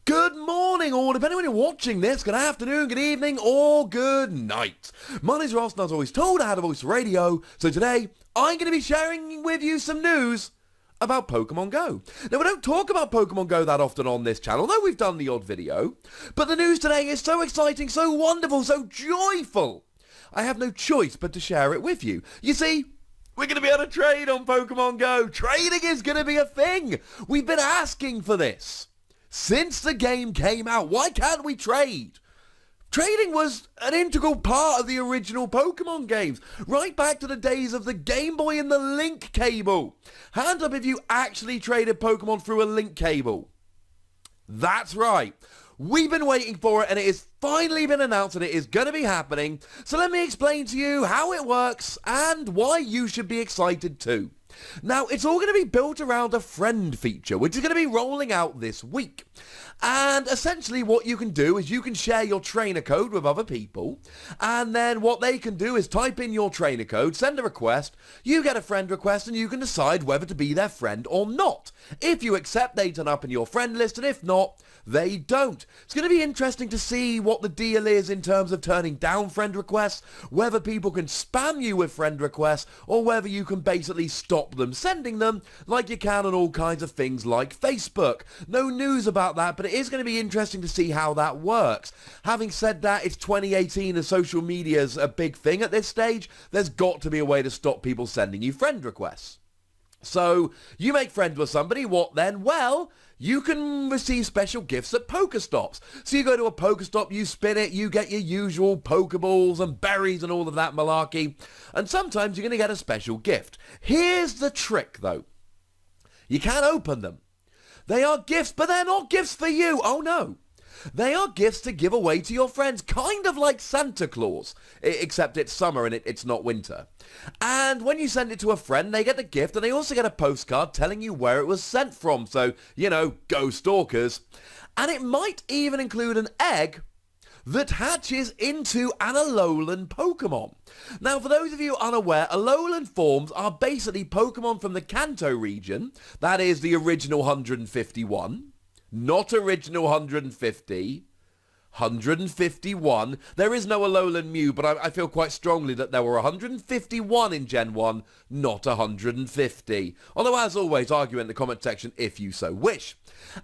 Good morning, or depending on when you're watching this, good afternoon, good evening, or good night. My name's Ross, and as always told, I had a voice for radio, so today I'm going to be sharing with you some news about Pokemon Go. Now, we don't talk about Pokemon Go that often on this channel, though we've done the odd video, but the news today is so exciting, so wonderful, so joyful. I have no choice but to share it with you. You see, we're going to be able to trade on Pokemon Go. Trading is going to be a thing. We've been asking for this since the game came out. Why can't we trade? Trading was an integral part of the original Pokemon games, right back to the days of the Game Boy and the link cable. Hand up if you actually traded Pokemon through a link cable. That's right. We've been waiting for it, and it has finally been announced that it is going to be happening. So let me explain to you how it works and why you should be excited too. Now, it's all going to be built around a friend feature, which is going to be rolling out this week. And essentially what you can do is you can share your trainer code with other people, and then what they can do is type in your trainer code, send a request, you get a friend request, and you can decide whether to be their friend or not. If you accept, they turn up in your friend list, and if not, they don't. It's going to be interesting to see what the deal is in terms of turning down friend requests, whether people can spam you with friend requests, or whether you can basically stop them sending them like you can on all kinds of things like Facebook. No news about that, but it is going to be interesting to see how that works. Having said that, it's 2018 and social media's a big thing at this stage. There's got to be a way to stop people sending you friend requests. So, you make friends with somebody, what then? Well, you can receive special gifts at Pokestops. So you go to a Pokestop, you spin it, you get your usual Pokeballs and berries and all of that malarkey. And sometimes you're going to get a special gift. Here's the trick, though. You can't open them. They are gifts, but they're not gifts for you. Oh, no. They are gifts to give away to your friends, kind of like Santa Claus, except it's summer and it's not winter. And when you send it to a friend, they get the gift, and they also get a postcard telling you where it was sent from. So, you know, go stalkers. And it might even include an egg that hatches into an Alolan Pokemon. Now, for those of you unaware, Alolan forms are basically Pokemon from the Kanto region. That is the original 151. Not original 150, 151. There is no Alolan Mew, but I feel quite strongly that there were 151 in Gen 1, not 150. Although, as always, argue in the comment section if you so wish.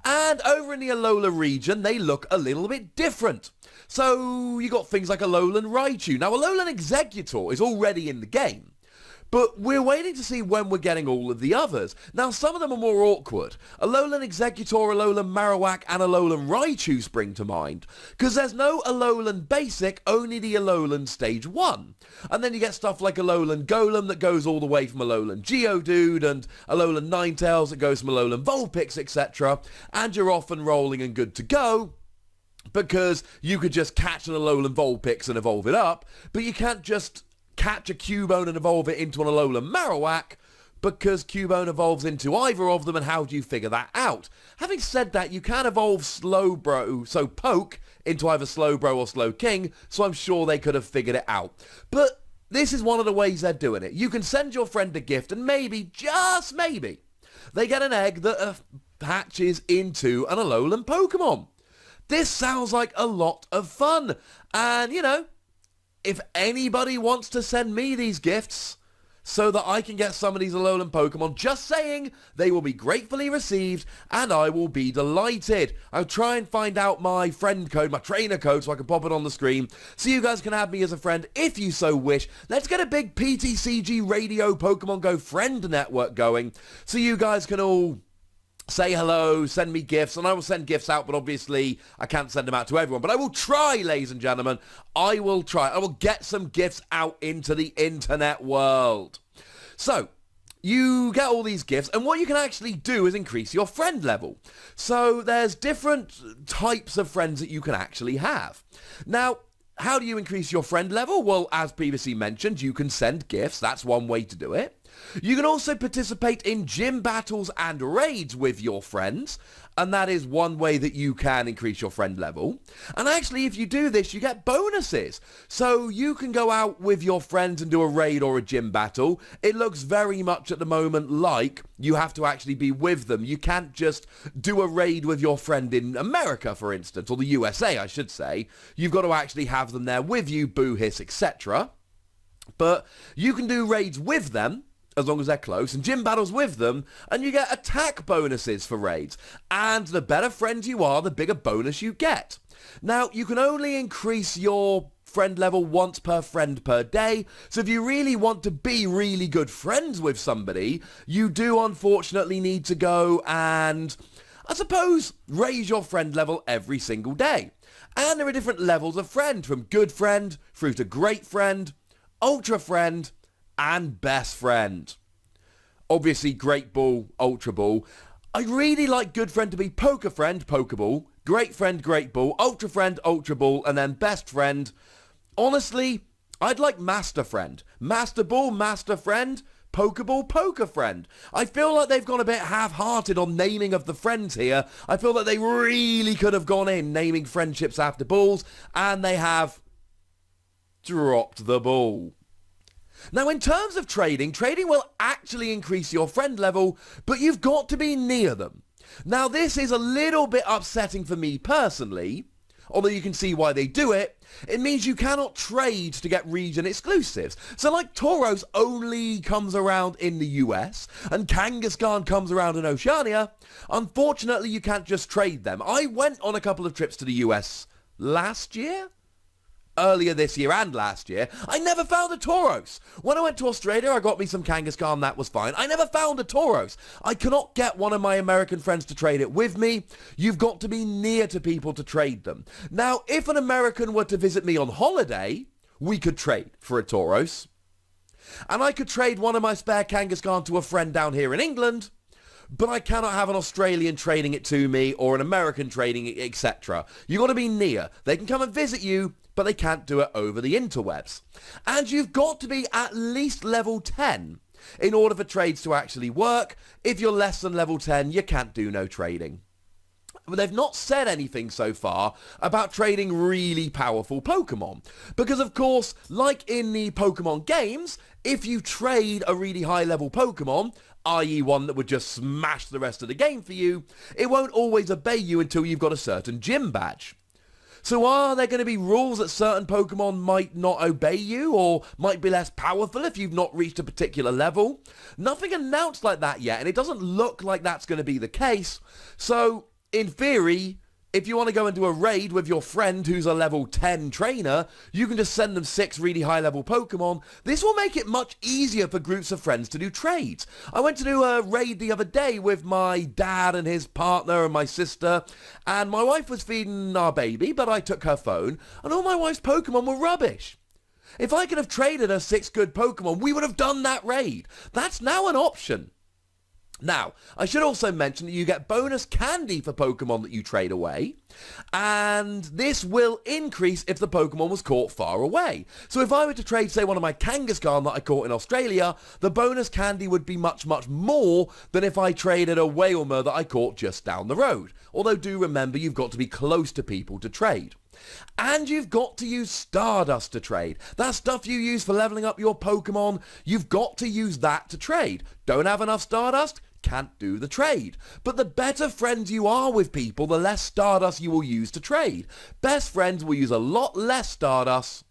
And over in the Alola region, they look a little bit different. So, you got things like Alolan Raichu. Now, Alolan Exeggutor is already in the game, but we're waiting to see when we're getting all of the others. Now, some of them are more awkward. Alolan Exeggutor, Alolan Marowak, and Alolan Raichu spring to mind, because there's no Alolan Basic, only the Alolan Stage 1. And then you get stuff like Alolan Golem that goes all the way from Alolan Geodude, and Alolan Ninetales that goes from Alolan Vulpix, etc. And you're off and rolling and good to go, because you could just catch an Alolan Vulpix and evolve it up, but you can't just catch a Cubone and evolve it into an Alolan Marowak, because Cubone evolves into either of them, and how do you figure that out? Having said that, you can evolve Slowbro, so Poke, into either Slowbro or Slowking, so I'm sure they could have figured it out. But this is one of the ways they're doing it. You can send your friend a gift, and maybe, just maybe, they get an egg that hatches into an Alolan Pokemon. This sounds like a lot of fun, and, you know, if anybody wants to send me these gifts so that I can get some of these Alolan Pokemon, just saying, they will be gratefully received and I will be delighted. I'll try and find out my friend code, my trainer code, so I can pop it on the screen so you guys can add me as a friend if you so wish. Let's get a big PTCGRadio Pokemon Go friend network going so you guys can all say hello, send me gifts, and I will send gifts out, but obviously I can't send them out to everyone. But I will try, ladies and gentlemen. I will try. I will get some gifts out into the internet world. So, you get all these gifts, and what you can actually do is increase your friend level. So, there's different types of friends that you can actually have. Now, how do you increase your friend level? Well, as previously mentioned, you can send gifts. That's one way to do it. You can also participate in gym battles and raids with your friends, and that is one way that you can increase your friend level. And actually, if you do this, you get bonuses. So you can go out with your friends and do a raid or a gym battle. It looks very much at the moment like you have to actually be with them. You can't just do a raid with your friend in America, for instance, or the USA, I should say. You've got to actually have them there with you, boo, hiss, etc. But you can do raids with them, as long as they're close, and gym battles with them, and you get attack bonuses for raids. And the better friends you are, the bigger bonus you get. Now, you can only increase your friend level once per friend per day, so if you really want to be really good friends with somebody, you do unfortunately need to go and, I suppose, raise your friend level every single day. And there are different levels of friend, from good friend through to great friend, ultra friend, and best friend. Obviously, great ball, ultra ball. I really like good friend to be poker friend, pokeball, great friend, great ball, ultra friend, ultra ball, and then best friend. Honestly, I'd like master friend. Master ball, master friend, pokeball, poker friend. I feel like they've gone a bit half-hearted on naming of the friends here. I feel that they really could have gone in naming friendships after balls, and they have dropped the ball. Now, in terms of trading will actually increase your friend level, but you've got to be near them. Now, this is a little bit upsetting for me personally, although you can see why they do it. It means you cannot trade to get region exclusives. So like Tauros only comes around in the US, and Kangaskhan comes around in Oceania, unfortunately you can't just trade them. I went on a couple of trips to the US last year? Earlier this year and last year, I never found a Tauros. When I went to Australia, I got me some Kangaskhan, that was fine. I never found a Tauros. I cannot get one of my American friends to trade it with me. You've got to be near to people to trade them. Now, if an American were to visit me on holiday, we could trade for a Tauros. And I could trade one of my spare Kangaskhan to a friend down here in England, but I cannot have an Australian trading it to me or an American trading it, etc. You've got to be near. They can come and visit you, but they can't do it over the interwebs. And you've got to be at least level 10 in order for trades to actually work. If you're less than level 10, you can't do no trading. But they've not said anything so far about trading really powerful Pokemon. Because of course, like in the Pokemon games, if you trade a really high level Pokemon, i.e. one that would just smash the rest of the game for you, it won't always obey you until you've got a certain gym badge. So are there going to be rules that certain Pokemon might not obey you or might be less powerful if you've not reached a particular level? Nothing announced like that yet, and it doesn't look like that's going to be the case. So, in theory, if you want to go and do a raid with your friend who's a level 10 trainer, you can just send them 6 really high level Pokemon. This will make it much easier for groups of friends to do trades. I went to do a raid the other day with my dad and his partner and my sister, and my wife was feeding our baby, but I took her phone, and all my wife's Pokemon were rubbish. If I could have traded her 6 good Pokemon, we would have done that raid. That's now an option. Now, I should also mention that you get bonus candy for Pokemon that you trade away, and this will increase if the Pokemon was caught far away. So if I were to trade, say, one of my Kangaskhan that I caught in Australia, the bonus candy would be much, much more than if I traded a Wailmer that I caught just down the road. Although do remember, you've got to be close to people to trade. And you've got to use Stardust to trade. That stuff you use for leveling up your Pokemon, you've got to use that to trade. Don't have enough Stardust? Can't do the trade. But the better friends you are with people, the less Stardust you will use to trade. Best friends will use a lot less Stardust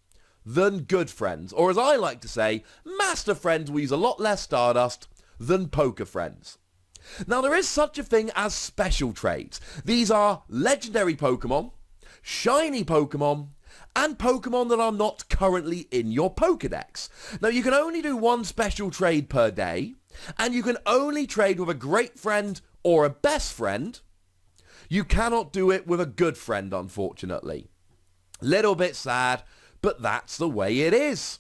than good friends. Or as I like to say, master friends will use a lot less Stardust than poker friends. Now there is such a thing as special trades. These are legendary Pokemon, shiny Pokemon, and Pokemon that are not currently in your Pokedex. Now you can only do one special trade per day, and you can only trade with a great friend or a best friend. You cannot do it with a good friend, unfortunately. Little bit sad, but that's the way it is.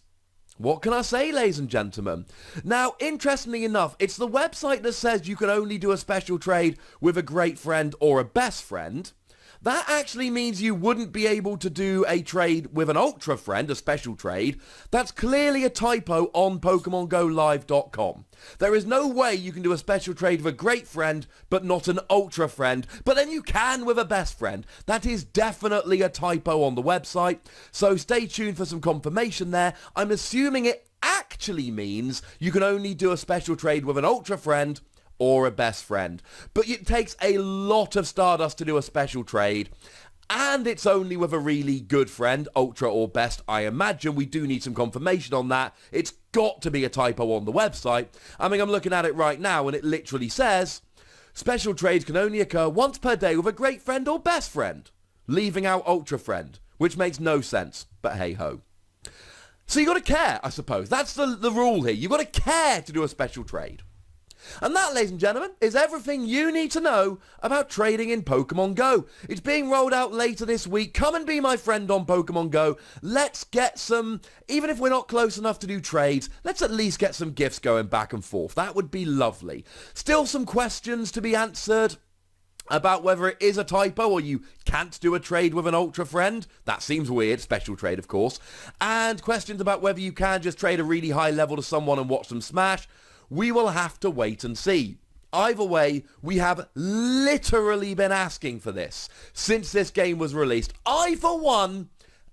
What can I say, ladies and gentlemen? Now, interestingly enough, it's the website that says you can only do a special trade with a great friend or a best friend. That actually means you wouldn't be able to do a trade with an Ultra Friend, a special trade. That's clearly a typo on PokemonGoLive.com. There is no way you can do a special trade with a Great Friend, but not an Ultra Friend. But then you can with a Best Friend. That is definitely a typo on the website. So stay tuned for some confirmation there. I'm assuming it actually means you can only do a special trade with an Ultra Friend or a Best Friend. But it takes a lot of Stardust to do a special trade, and it's only with a really good friend, Ultra or Best. I imagine we do need some confirmation on that. It's got to be a typo on the website. I mean, I'm looking at it right now, and it literally says, special trades can only occur once per day with a Great Friend or Best Friend, leaving out Ultra Friend, which makes no sense, but hey-ho. So you got to care, I suppose. That's the rule here. You've got to care to do a special trade. And that, ladies and gentlemen, is everything you need to know about trading in Pokemon Go. It's being rolled out later this week. Come and be my friend on Pokemon Go. Let's get some, even if we're not close enough to do trades, let's at least get some gifts going back and forth. That would be lovely. Still some questions to be answered about whether it is a typo or you can't do a trade with an Ultra Friend. That seems weird. Special trade, of course. And questions about whether you can just trade a really high level to someone and watch them smash. We will have to wait and see. Either way, we have literally been asking for this since this game was released. I, for one,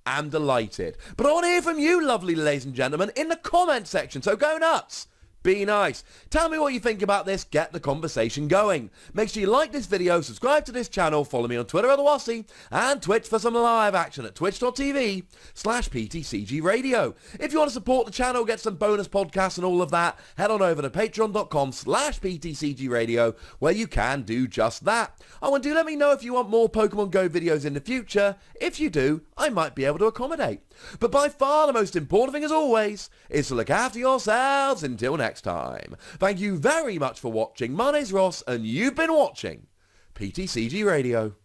am delighted. But I want to hear from you, lovely ladies and gentlemen, in the comment section, so go nuts. Be nice. Tell me what you think about this. Get the conversation going. Make sure you like this video, subscribe to this channel, follow me on Twitter at the Wassy, and Twitch for some live action at twitch.tv/PTCGRadio. If you want to support the channel, get some bonus podcasts and all of that, head on over to patreon.com/PTCGRadio, where you can do just that. Oh, and do let me know if you want more Pokemon Go videos in the future. If you do, I might be able to accommodate. But by far the most important thing, as always, is to look after yourselves until next time. Thank you very much for watching. My name's Ross, and you've been watching PTCG Radio.